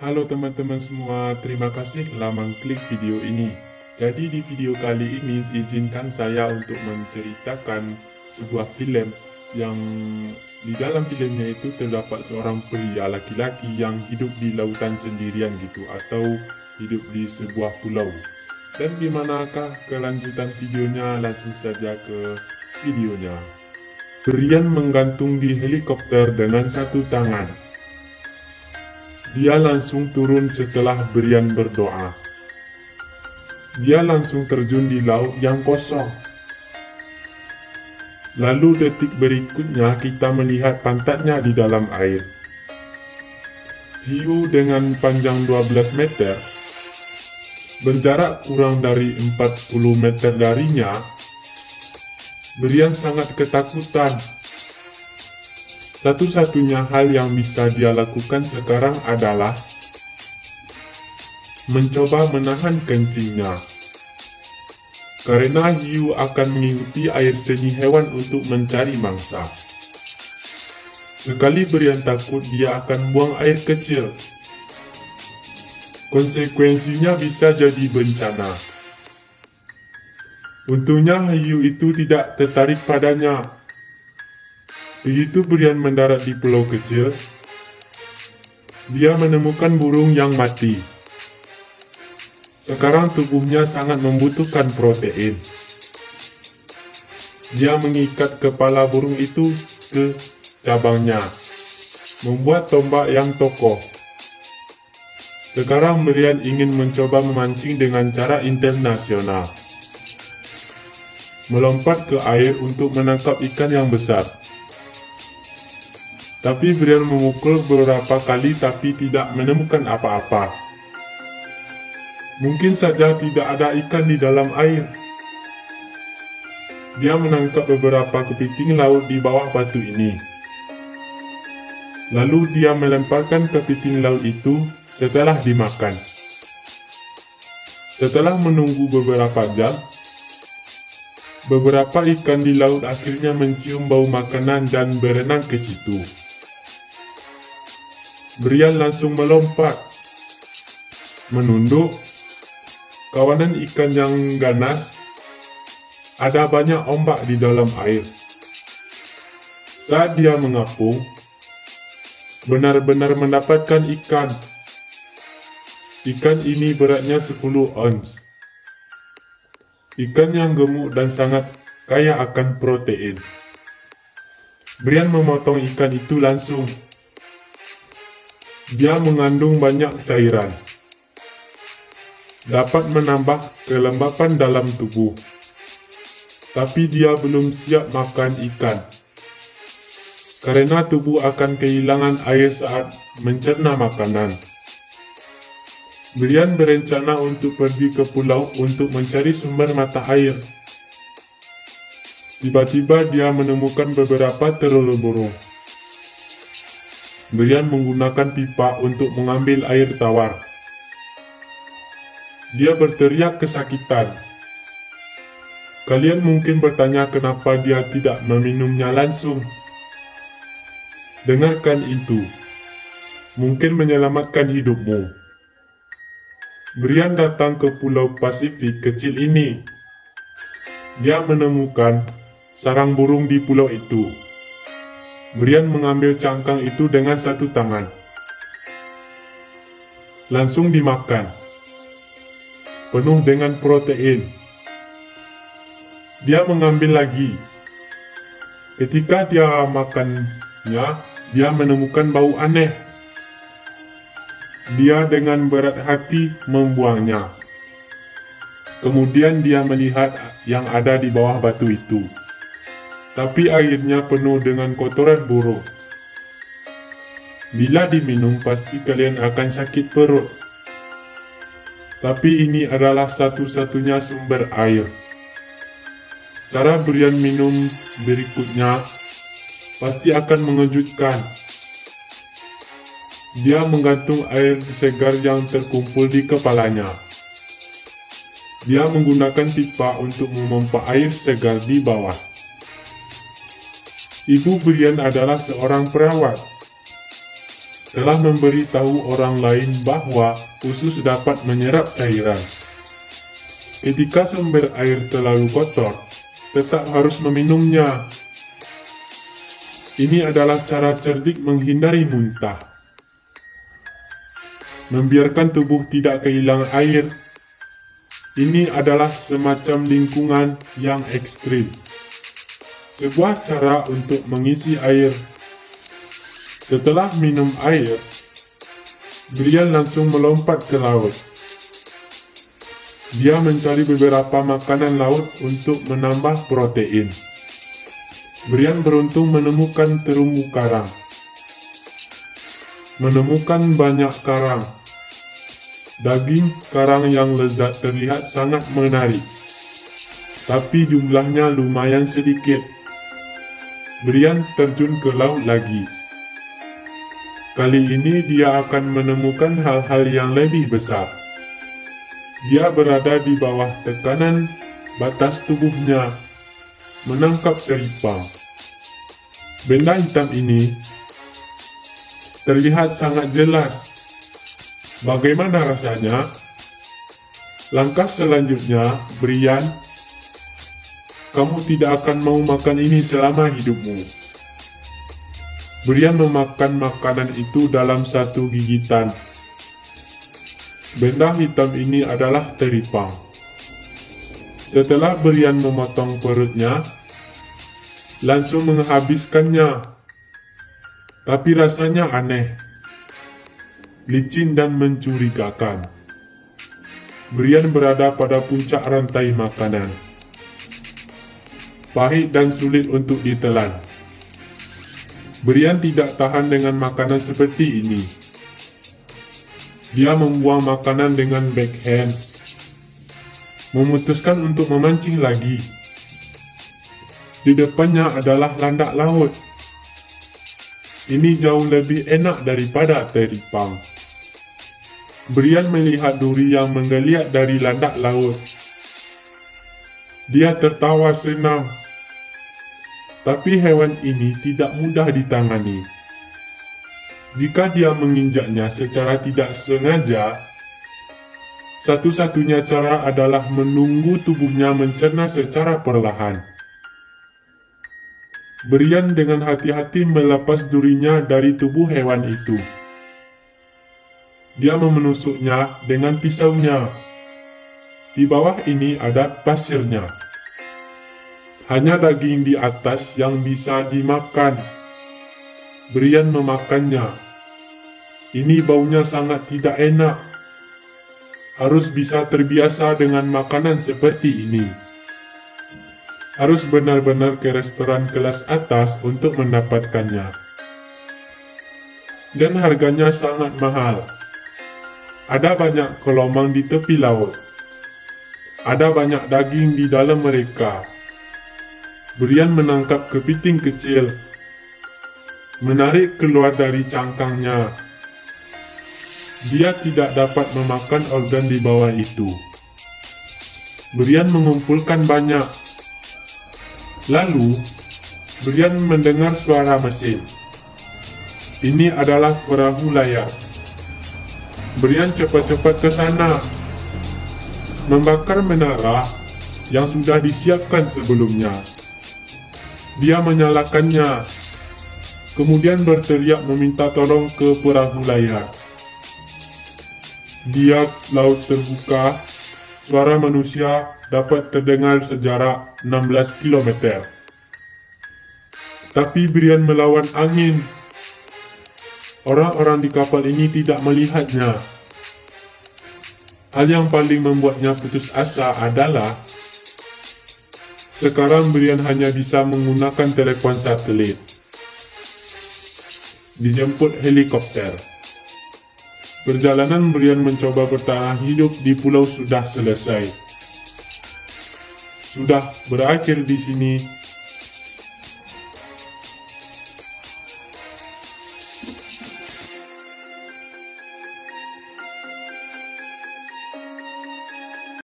Halo teman-teman semua, terima kasih telah mengklik video ini. Jadi di video kali ini izinkan saya untuk menceritakan sebuah film yang di dalam filmnya itu terdapat seorang pria laki-laki yang hidup di lautan sendirian gitu, atau hidup di sebuah pulau. Dan di manakah kelanjutan videonya? Langsung saja ke videonya. Brian menggantung di helikopter dengan satu tangan. Dia langsung turun setelah Brian berdoa. Dia langsung terjun di laut yang kosong. Lalu detik berikutnya kita melihat pantatnya di dalam air. Hiu dengan panjang 12 meter, berjarak kurang dari 40 meter darinya, Brian sangat ketakutan. Satu-satunya hal yang bisa dia lakukan sekarang adalah mencoba menahan kencingnya. Karena hiu akan mengikuti air seni hewan untuk mencari mangsa. Sekali Brian takut, dia akan buang air kecil. Konsekuensinya bisa jadi bencana. Untungnya hiu itu tidak tertarik padanya. Begitu Brian mendarat di pulau kecil, dia menemukan burung yang mati. Sekarang tubuhnya sangat membutuhkan protein. Dia mengikat kepala burung itu ke cabangnya, membuat tombak yang kokoh. Sekarang Brian ingin mencoba memancing dengan cara internasional. Melompat ke air untuk menangkap ikan yang besar. Tapi Brian memukul beberapa kali tapi tidak menemukan apa-apa. Mungkin saja tidak ada ikan di dalam air. Dia menangkap beberapa kepiting laut di bawah batu ini. Lalu dia melemparkan kepiting laut itu setelah dimakan. Setelah menunggu beberapa jam, beberapa ikan di laut akhirnya mencium bau makanan dan berenang ke situ. Brian langsung melompat, menunduk. Kawanan ikan yang ganas, ada banyak ombak di dalam air. Saat dia mengapung, benar-benar mendapatkan ikan. Ikan ini beratnya 10 ons. Ikan yang gemuk dan sangat kaya akan protein. Brian memotong ikan itu langsung. Dia mengandung banyak cairan, dapat menambah kelembapan dalam tubuh. Tapi dia belum siap makan ikan, karena tubuh akan kehilangan air saat mencerna makanan. Brian berencana untuk pergi ke pulau untuk mencari sumber mata air. Tiba-tiba dia menemukan beberapa telur burung. Brian menggunakan pipa untuk mengambil air tawar. Dia berteriak kesakitan. Kalian mungkin bertanya kenapa dia tidak meminumnya langsung. Dengarkan itu. Mungkin menyelamatkan hidupmu. Brian datang ke pulau Pasifik kecil ini. Dia menemukan sarang burung di pulau itu. Brian mengambil cangkang itu dengan satu tangan. Langsung dimakan. Penuh dengan protein. Dia mengambil lagi. Ketika dia makannya, dia menemukan bau aneh. Dia dengan berat hati membuangnya. Kemudian dia melihat yang ada di bawah batu itu. Tapi airnya penuh dengan kotoran burung. Bila diminum pasti kalian akan sakit perut. Tapi ini adalah satu-satunya sumber air. Cara Brian minum berikutnya pasti akan mengejutkan. Dia menggantung air segar yang terkumpul di kepalanya. Dia menggunakan pipa untuk memompa air segar di bawah. Ibu Brian adalah seorang perawat. telah memberitahu orang lain bahwa usus dapat menyerap cairan. Ketika sumber air terlalu kotor, tetap harus meminumnya. Ini adalah cara cerdik menghindari muntah. Membiarkan tubuh tidak kehilangan air. Ini adalah semacam lingkungan yang ekstrim. Sebuah cara untuk mengisi air. Setelah minum air, Brian langsung melompat ke laut. Dia mencari beberapa makanan laut untuk menambah protein. Brian beruntung menemukan terumbu karang. Menemukan banyak karang. Daging karang yang lezat terlihat sangat menarik, tapi jumlahnya lumayan sedikit. Brian terjun ke laut lagi. Kali ini dia akan menemukan hal-hal yang lebih besar. Dia berada di bawah tekanan batas tubuhnya, menangkap teripang. Benda hitam ini terlihat sangat jelas. Bagaimana rasanya? Langkah selanjutnya, Brian, kamu tidak akan mau makan ini selama hidupmu. Brian memakan makanan itu dalam satu gigitan. Benda hitam ini adalah teripang. Setelah Brian memotong perutnya, langsung menghabiskannya. Tapi rasanya aneh, licin dan mencurigakan. Brian berada pada puncak rantai makanan. Pahit dan sulit untuk ditelan. Brian tidak tahan dengan makanan seperti ini. Dia membuang makanan dengan backhand. Memutuskan untuk memancing lagi. Di depannya adalah landak laut. Ini jauh lebih enak daripada teripang. Brian melihat duri yang menggeliat dari landak laut. Dia tertawa senang. Tapi hewan ini tidak mudah ditangani. Jika dia menginjaknya secara tidak sengaja, satu-satunya cara adalah menunggu tubuhnya mencerna secara perlahan. Brian dengan hati-hati melepas durinya dari tubuh hewan itu. Dia menusuknya dengan pisaunya. Di bawah ini ada pasirnya. Hanya daging di atas yang bisa dimakan. Brian memakannya. Ini baunya sangat tidak enak. Harus bisa terbiasa dengan makanan seperti ini. Harus benar-benar ke restoran kelas atas untuk mendapatkannya. Dan harganya sangat mahal. Ada banyak kelomang di tepi laut. Ada banyak daging di dalam mereka. Brian menangkap kepiting kecil, menarik keluar dari cangkangnya. Dia tidak dapat memakan organ di bawah itu. Brian mengumpulkan banyak. Lalu, Brian mendengar suara mesin. Ini adalah perahu layar. Brian cepat-cepat ke sana, membakar menara yang sudah disiapkan sebelumnya. Dia menyalakannya, kemudian berteriak meminta tolong ke perahu layar. Di laut terbuka, suara manusia dapat terdengar sejarak 16 km. Tapi Brian melawan angin. Orang-orang di kapal ini tidak melihatnya. Hal yang paling membuatnya putus asa adalah sekarang Brian hanya bisa menggunakan telepon satelit. Dijemput helikopter. Perjalanan Brian mencoba bertahan hidup di pulau sudah selesai. Sudah berakhir di sini.